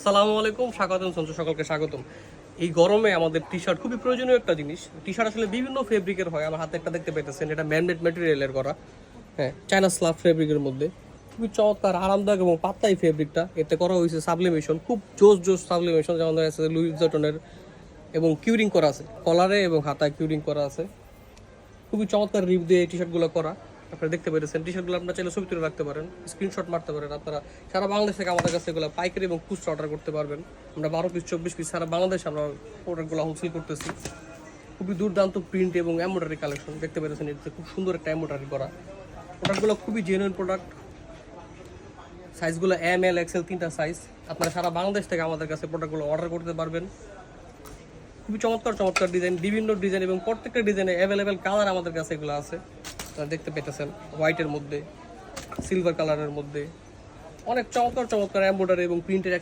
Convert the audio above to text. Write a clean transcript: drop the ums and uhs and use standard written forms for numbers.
আসসালামু আলাইকুম, স্বাগতম সঞ্চু, সকলকে স্বাগতম। এই গরমে আমাদের টি শার্ট খুবই প্রয়োজনীয় একটা জিনিস। টি শার্ট আসলে বিভিন্ন ফেব্রিকের হয়। আমার হাতে একটা দেখতে পেতেছেন, এটা ম্যানমেড ম্যাটেরিয়ালের করা। হ্যাঁ, চায়না স্লাব ফেব্রিকের মধ্যে খুবই চমৎকার, আরামদায়ক এবং পাতলাই ফেব্রিকটা। এতে করা হয়েছে সাবলিমেশন, খুব জোস জোস সাবলিমেশন, যেমন দেখা যাচ্ছে লুইস জটনের, এবং কিউরিং করা আছে কলারে এবং হাতায় কিউরিং করা আছে। খুবই চমৎকার রিপ দিয়ে এই টি শার্টগুলো করা। আপনারা দেখতে পেরেছেন, টি শার্টগুলো আপনারা চাইলে ছবি তুলে রাখতে পারেন, স্ক্রিনশট মারতে পারেন। আপনারা সারা বাংলাদেশ থেকে আমাদের কাছে এগুলো পাইকারি এবং খুচরা অর্ডার করতে পারবেন। আমরা 12 পিস 24 পিস সারা বাংলাদেশে আমরা প্রোডাক্টগুলো হোলসেল করতেছি। খুবই দুর্দান্ত প্রিন্ট এবং এমব্রয়ডারি কালেকশন দেখতে পেরেছেন, এতে খুব সুন্দর একটা এমব্রয়ডারি করা। প্রোডাক্টগুলো খুবই জেনুইন প্রোডাক্ট। সাইজগুলো ML XL 3টা সাইজ। আপনারা সারা বাংলাদেশ থেকে আমাদের কাছে প্রোডাক্টগুলো অর্ডার করতে পারবেন। খুবই চমৎকার চমৎকার ডিজাইন, বিভিন্ন ডিজাইন এবং প্রত্যেকটা ডিজাইনে অ্যাভেলেবেল কালার আমাদের কাছে এগুলো আছে। আপনারা দেখতে পেতেছেন, হোয়াইটের মধ্যে, সিলভার কালারের মধ্যে, অনেক চমৎকার চমৎকার এমব্রয়ডারি এবং প্রিন্টের